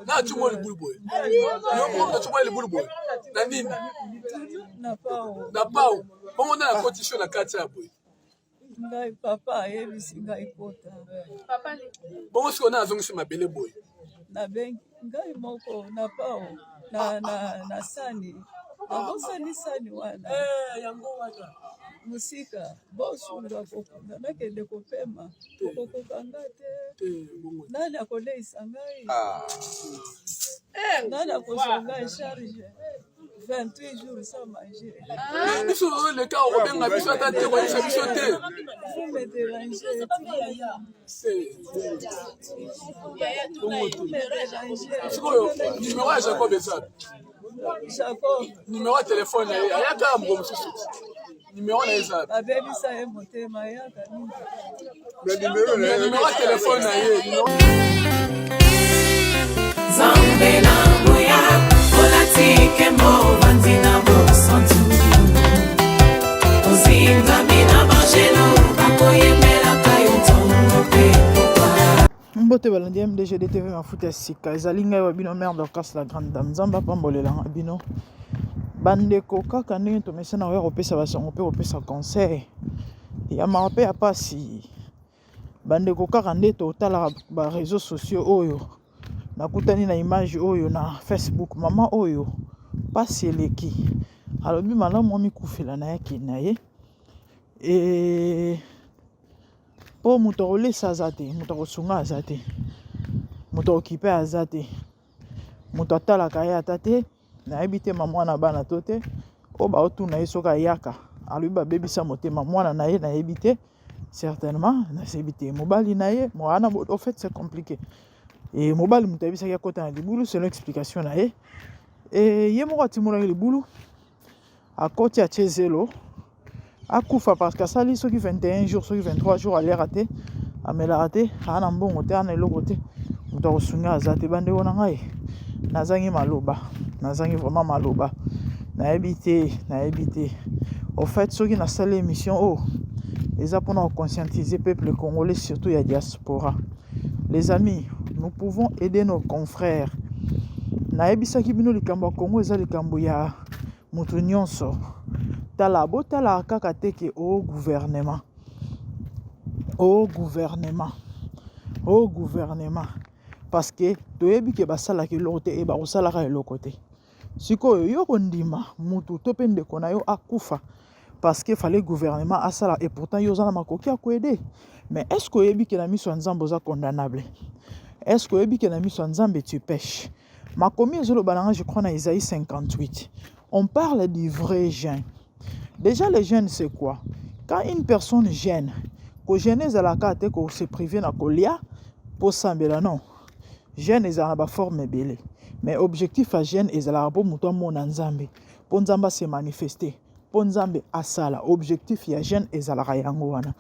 Na chumwa le bulu boy. Yo mo chumwa le bulu boy. Na nini? Na pao. Na pao. Bongo na competition na kati ya boy. Ngai papa yebisi ngai kota. Papa le. Bongo siko na azongisi mabele boy. Na bengi ngai moko na pao na sani. Nabosani sani wana. Yango wana. Musika bosunga kokunda nakende kopema kokokanga te nani akoleisa ngai nani akozonga charge 28 jours sans manger. Biso le cas au benga biso ata te ko isa biso te. Vous me dérangez. Sikoyo numéro ya Jacob eza. Jacob Numéro ya téléphone ayaka mbo mususu. Numéro na eza. abebisa ye motema yaka nini. Numéro ya téléphone na ye. Zambe na moya olatike mo vandina bo santu ozinga mina bajelo bakoyemela kayotongo pe papa mbote balandi MDG DTV mafuta sika ezali ngai wa bino mère Dorcas la grande dame nzamba pambolela bino bandeko kaka ndenge tomesana oya kopesa basango mpe kopesa conseil ya mape ya pasi bandeko kaka nde totalaka ba réseaux sociaux oyo nakutani na image oyo na Facebook mama oyo pasi eleki alobi malamu amikufela na yaki na ye po moto akolesa aza te moto akosunga aza te moto akokipe aza te moto atalaka ye ata te nayebi te mwana bana to te oyo baotuna ye soki ayaka alobi babebisa motema mwana na ye nayebi te certainement nayebi te mobali na ye mwana au fait c'est compliqué et mobali moto ayebisaki akota na libulu selon explication na ye ye moko atimolaki libulu akoti atie zelo akufa parce que asali soki 21 jours soki 23 jours alera te amelaka te ana mbongo te ana eloko te moto akosunga aza te bandeko na ngai nazangi vraiment maloba nayebi te au fait soki nasali émission oyo eza mpona conscientiser peuple congolais surtout ya diaspora. Les amis, nous pouvons aider nos confrères. Nayebisaki bino likambo ya Congo eza likambo ya mutu nyonso. Tala botala kaka teke au gouvernement. Parce que toyebi ke basala ke lokote e ba osala ka lokote. Sikoyo yo kondima mutu to pe ndeko na yo akufa parce que fallait gouvernement asala et pourtant yo zana makoki akoede. Mais est-ce que yebi ke na miso nzambe oza condamnable? Est-ce que yebi ke na miso nzambe tu pêches? Makomi ezolo balanga je crois na Isaïe 58. On parle du vrai jeûne. Déjà le jeûne c'est quoi? Quand une personne jeûne, ko jeûne ezalaka te ko se priver na kolia po sambela non. Jeûne ezala ba forme belé. Mais objectif à jeûne ezala po muto mona nzambe. Po nzamba se manifester. Po nzambe asala. Objectif ya jeûne ezala yango wana.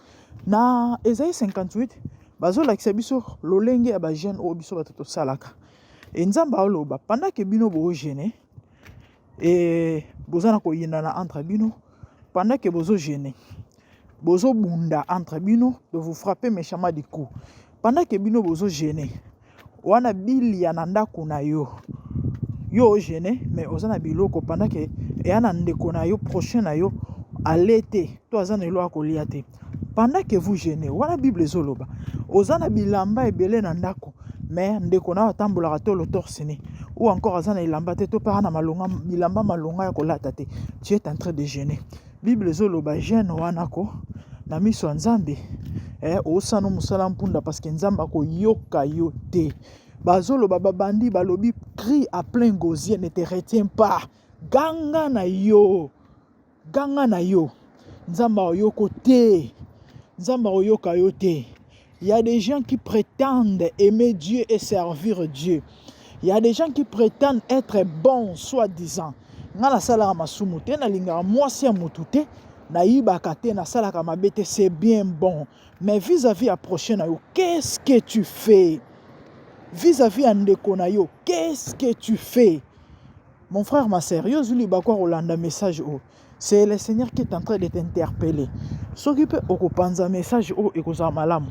Na Isaïe 58 bazo lakisa biso lolenge ya ba jeune o biso batoto salaka et nzamba oloba pendant que bino bo jeûner et bozana ko yinana entre bino pendant que bozo jeûner bozo bunda entre bino de vous frapper méchamment du cou pendant que bino bozo jeûner wana bilia na ndako na yo jeûner mais ozana biloko pendant que yana ndeko na yo prochain na yo alete to azana elo akolia te. Pendant que vous jeûnez, wana Bible zoloba. Ozana bilamba ebele na ndako, mais ndeko na atambola to le torse ni. Ou encore azana ilamba te to parana malonga bilamba malonga ya kolata te. Tu es en train de jeûner. Bible zoloba jeûne wana ko na miso nzambe. Osano musala mpunda parce que nzamba ko yoka yo te. Bazoloba babandi balobi crie à plein gosier ne te retiens pas. Ganga na yo. Nzamba yoko te. Nzamba oyoka yo te. Il y a des gens qui prétendent aimer Dieu et servir Dieu. Il y a des gens qui prétendent être bons, soi-disant. Ngana sala masumu te na linga mwasi ya mutu te na yibaka te na sala kamabete c'est bien bon. Mais vis-à-vis à prochain na yo, qu'est-ce que tu fais? Vis-à-vis à ndeko na yo, qu'est-ce que tu fais? Mon frère, ma sœur, yo zuli bakwa rolanda message o. C'est le Seigneur qui est en train de t'interpeller. S'occupe okupanza message o ekoza malamu.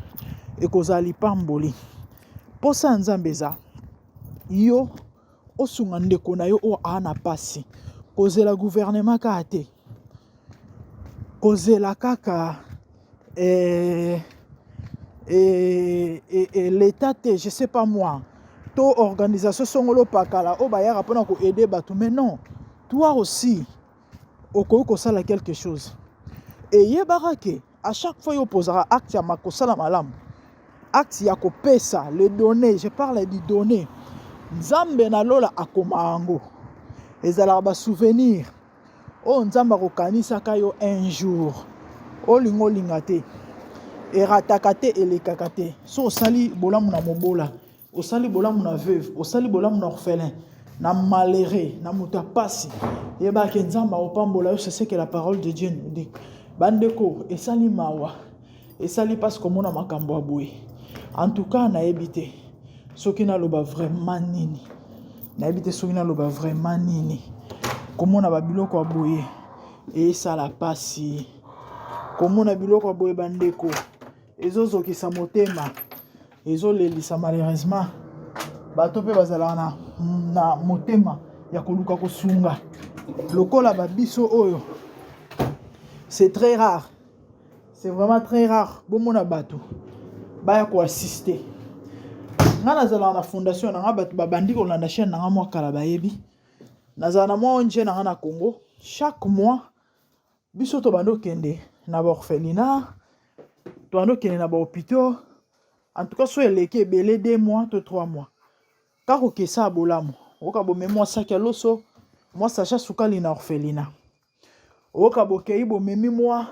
Ekoza lipamboli. Posa nzambeza. yo osunga ndeko na yo o ana pasi kozela gouvernement ka te kozela kaka l'état te je sais pas moi to organisation songolo pakala o bayaka pona ko aider bato mais non toi aussi okoki kosala quelque chose et yebaka ke à chaque fois yo posera acte ya makosala malamu acte ya kopesa les données je parle du données nzambe na lola akoma yango ezalaka basouvenir oyo nzambe akokanisaka yo un jour olinga olinga te erataka te elekaka te so osali bolamu na mobola osali bolamu na veuve osali bolamu na orphelin na malheureux na moto apasi yebaka nzambe akopambola yo c'est ce que la parole de Dieu nous dit bandeko esali mawa esali pasi komona makambo ya boye en tout cas nayebi te soki naloba vraiment nini nayebi te soki naloba vraiment nini komona babiloko ya boye esala pasi komona biloko ya boye bandeko ezozokisa motema ezolelisa malheureusement bato mpe bazalaka na motema ya koluka kosunga lokola babiso oyo c'est très rare c'est vraiment très rare bomona bato baya koassiste nga nazalaka na fondation nanga bato babandi kolanda chaîne nanga mwa kala bayebi nazala na mwa onje nanga na Congo chaque mois biso tobandi okende na baorphelinat tobandi okende na bahôpitaux en tout cas so eleki ebele 2 mois to 3 mois kaka okesa bolamu okoka bomemi mwa saki ya loso mwa sacha sukali na orphelinat okoka bokei bomemi mwa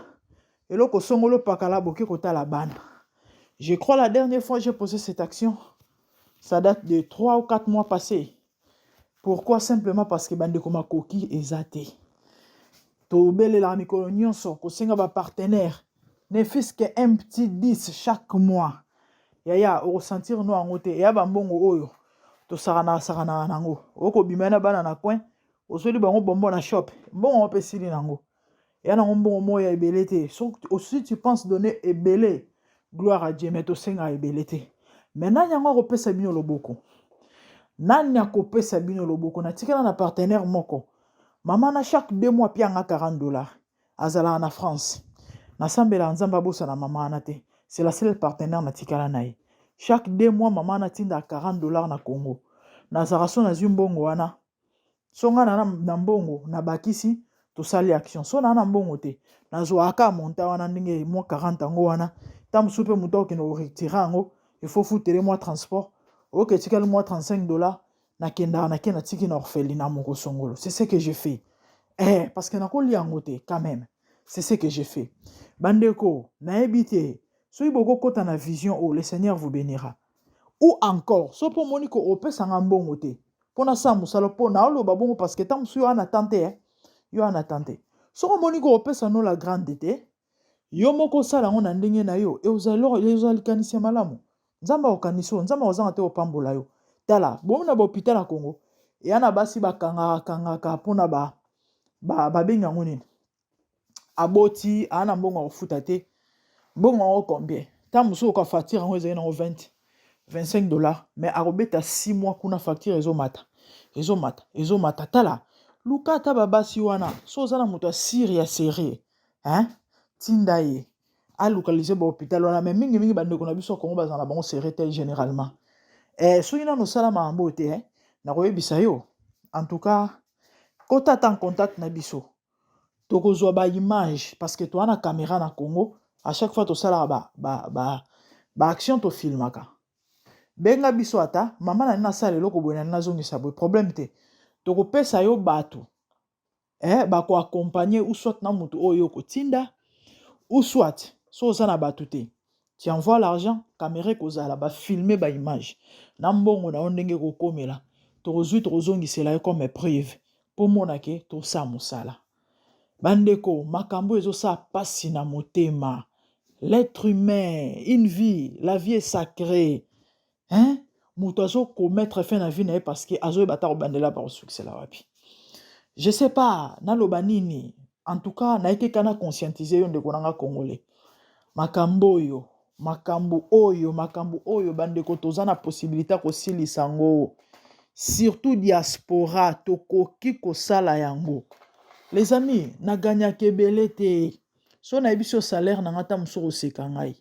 eloko songolo pakala boke kotala bana. Je crois la dernière fois j'ai posé cette action ça date de 3 ou 4 mois passés. Pourquoi? Simplement parce que bandeko makoki ezate tobelela mikolo nyonso kosenga ba partenaire ne fût-ce que un petit 10 chaque mois yaya ressentir no ango te ya bambongo oyo to sarana nango oko bimana bana na coin osoli bango bombo na shop mbongo pe sili nango ya nango mbongo moya ebele te so aussi tu penses donner ebele gloire à Dieu mais to senga ebele te maintenant yango kopesa bino loboko nani akopesa bino loboko na tikala na partenaire moko maman na chaque 2 mois pianga $40 azala na France na sambela nzamba bosa na maman na te c'est la seule partenaire na tikala nae chaque 2 mois maman na tinda $40 na Congo na zaraso na zimbongo wana songa na mbongo na bakisi to sali action so na mbongo te na zo aka monta wana ndenge mo 40 ngo wana tam soupe muto ke no retirer ngo il faut foutre moi transport OK tikala moi $35 na kenda na kena tiki na orphelinat moko songolo c'est ce que je fais parce que na ko liango te quand même c'est ce que je fais bandeko na ebité so iboko kota na vision oh le Seigneur vous bénira ou encore so po moniko opesa ngambongo te pona sa musalo pona oloba bongo parce que tam yo ana tante yo ana tante so ko moniko opesa no la grande te yo moko sala ngona ndenge na yo e ozali kanisi malamu nzamba okaniso nzamba ozanga te opambola yo tala bomona ba hôpital na Congo yana basi bakanga pona ba benga ngoni aboti ana mbongo ofuta te mbongo ngo combien ta muso ka facture ngo ezali na $25 mais arobeta 6 mois kuna facture ezomata tala lukata babasi wana so zana moto asiri ya série tinda ye a localiser ba hôpital wana mais mingi bandeko na biso Congo bazana bango série tel généralement so ina no sala mambo te na koyebisa yo en tout cas kota en contact na biso tokozwa ba image parce que toi na caméra na Congo à chaque fois to sala ba action to filmaka benga biso ata mama na sala eloko boye na zongisa boye problème te tokopesa yo bato ba ko accompagner ou soit na mutu oyo kotinda ou soit so za na bato te tu envoies l'argent caméra kozala ba filmer ba image na mbongo na ondenge ko komela tozongisela yo comme preuve pour monake to sa musala bandeko makambo ezo sa pasi na motema l'être humain une vie la vie est sacrée muto azo commettre fin na vie na parce que azo bata ko bandela par succès la wapi je sais pas na lobanini en tout cas na eke kana conscientiser yo ndeko nanga congolais makambo oyo bandeko toza na possibilité ko silisa ngo surtout diaspora tokoki kosala yango. Les amis, na gagna kebele te. So na ebiso salaire na ngata musoro sekangai.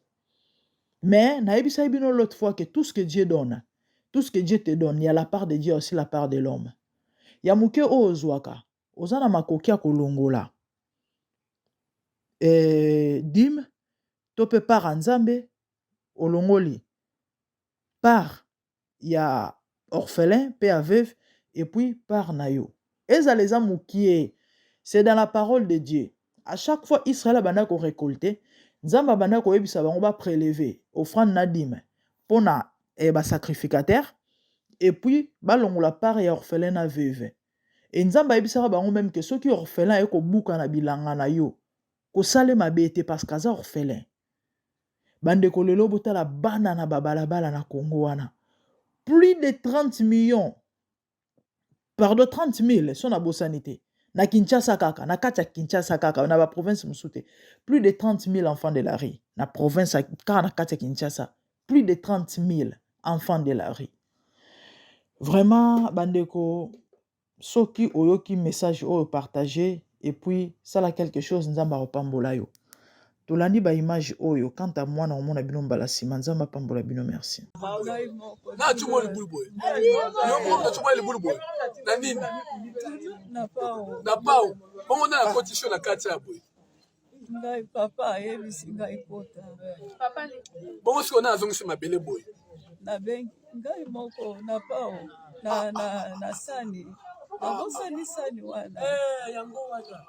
Mais na ebisa ebino l'autre fois que tout ce que Dieu donne, tout ce que Dieu te donne, il y a la part de Dieu aussi la part de l'homme. Ya muke ozwaka, ozana makoki ya kolongola. Dim tope par nzambe olongoli. Par ya orphelin, père veuve, et puis par nayo. Eza les amukie, c'est dans la parole de Dieu. À chaque fois, Israël a bana ko récolter, Nzamba bana ko ebisa bango ba prélever, offrande nadim, pona ba sacrificateur, et puis balongola part ya orphelin na veuve. Et Nzamba ebisa bango même que ceux qui orphelin e ko buka na bilanga na yo, ko sale mabete parce qu'aza orphelin. Bande ko lelo botala bana na babalabala na Congo wana. Plus de 30 millions, pardon, 30 000 sont na bosanité. Na Kinshasa kaka, na katia Kinshasa kaka, na ba province musute. Plus de 30 000 enfants de la rue. Na province kaka na katia Kinshasa. Plus de 30 000 enfants de la rue. Vraiment, bandeko, soki oyoki message oyo partagé, et puis, ça la quelque chose, nzamba opambola yo. Tolandi ba image oyo, quant à moi, na omona bino mbala sima, nzamba pambola bino, merci. Na tu vois le boule boy. Yo tu vois le boule boy. Na nini? Na pao. Na pao. Comment on a la condition na katia boy. Ngai papa yebisi ngai kota. Papa ni. Bon si on a azongisi mabele boy. Na ben ngai moko na pao na sani. Nabosani sani wana. Yango wana.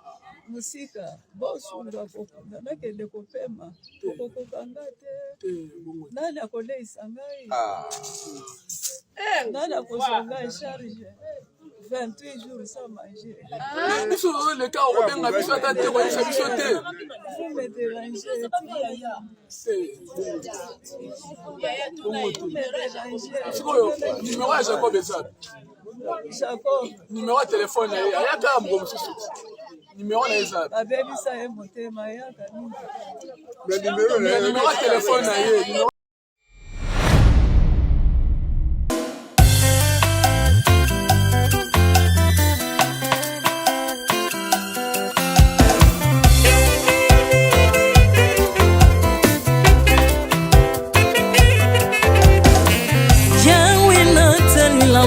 Musika bosunga kokunda nakende kopema kokokanga te nani akoleisa ngai nani akozonga charge 28 jours sans manger biso le cas obenga biso ata te ko biso te me déranger numéro ya Jacob eza Jacob numéro ya téléphone ayaka mbo mususu numéro na eza abebisa ye motema yaka nini numéro ya téléphone na ye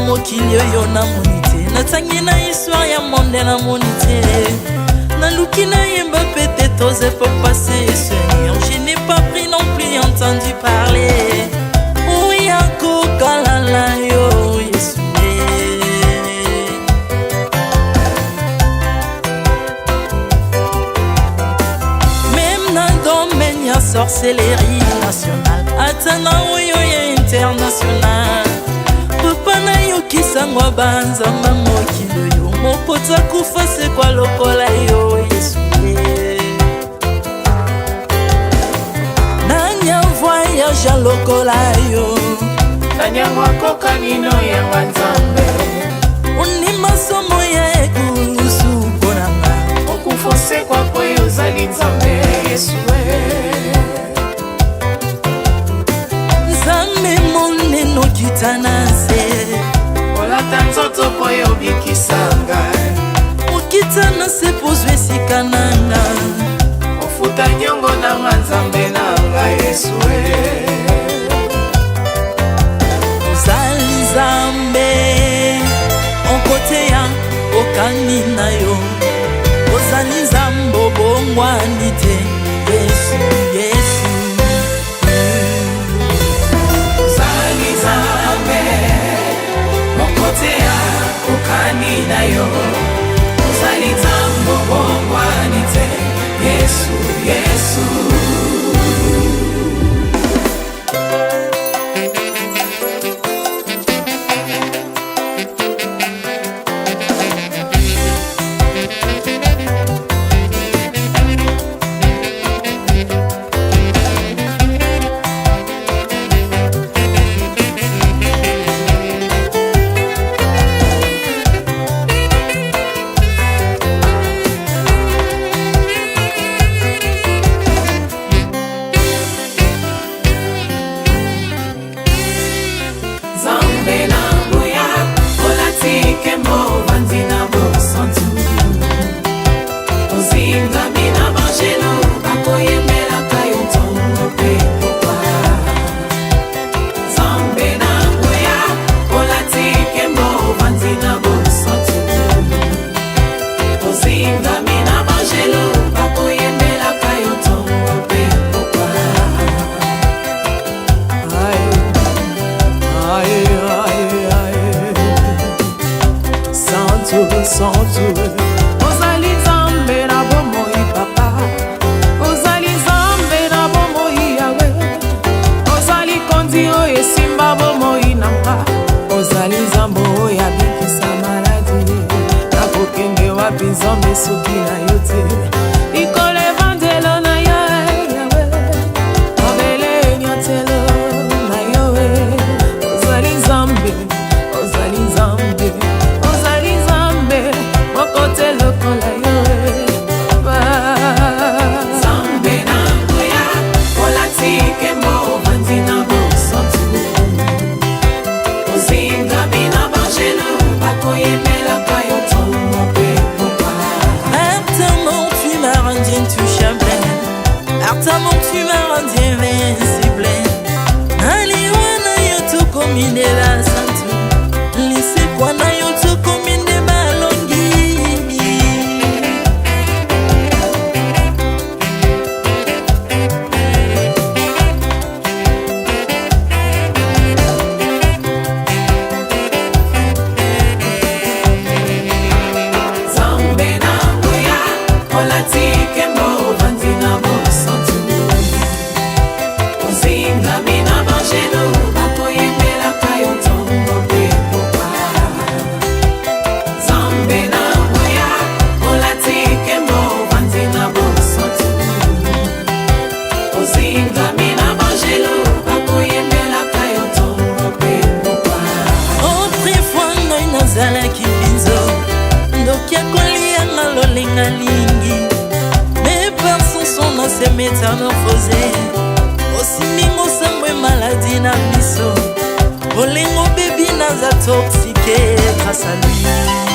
mokili oyo namoni te natangi na histoire ya monde namoni te naluki nayemba pete toze po passer Seigneur je n'ai pas pris non plus entendu parler oya kokalala yo Yesu même na domaine ya sorcellerie nationale atana oyo ya international papa na yo kisangwa banzamba mokili yo mopota kufa se kwa lokola yo Yesu nanya voyage lokola yo kanya wakoka nino ya wanzambe uni masomo ya ekusu ponanga okufose kwa kweyo zali nzambe Yesu nzambe moneno kitana se olata nzoto po yo bikisanga okitana se pozwe esika nanga ofuta nyongo na nzambe nanga Yesu ozali nzambe okoteya okani na yo ozali nzambe obongwani te Yesu Yesu ozali nzambe okoteya okani na yo ozali nzambe obongwani te Yesu Yesu santu ozali nzambe na bomoi papa ozali nzambe na bomoi yawe ozali konzi oyo esimba bomoi na mpa ozali nzambe oyo abikisa maladi nakokende wapi nzambe soki na yo te likolo evangelo na yo yawe mabele enyatelo na yo ozali nzambe ozali nzambe ozali nzambe mokote lokola yo nzambe na ngoya olatike mbo ovandi na bosantu ozinga bina bangelo bakoyemelaka yo ntongo mpe mopa Ardemment tu m'as rendu intouchable, ardemment tu m'as rendu invincible. Aliwana yo tukomine la santu, lisekwa na yo tukomine balongi. nzambe na ngoya olatike mbo ovandi na bosantu ozinga bina bangelo bakoyemelaka yo ntongo mpe mopa nzambe na ngoya olatike mbo ovandi na bosantu ozinga bina bangelo bakoyemelaka yo ntongo mpe mopa Autrefois ngai nazalaki binzo ndoki ya kolianga lolenga lingi mais par son son na se métamorphosé osimingo sambwe maladi na biso olengo bebi naza toxique grâce à lui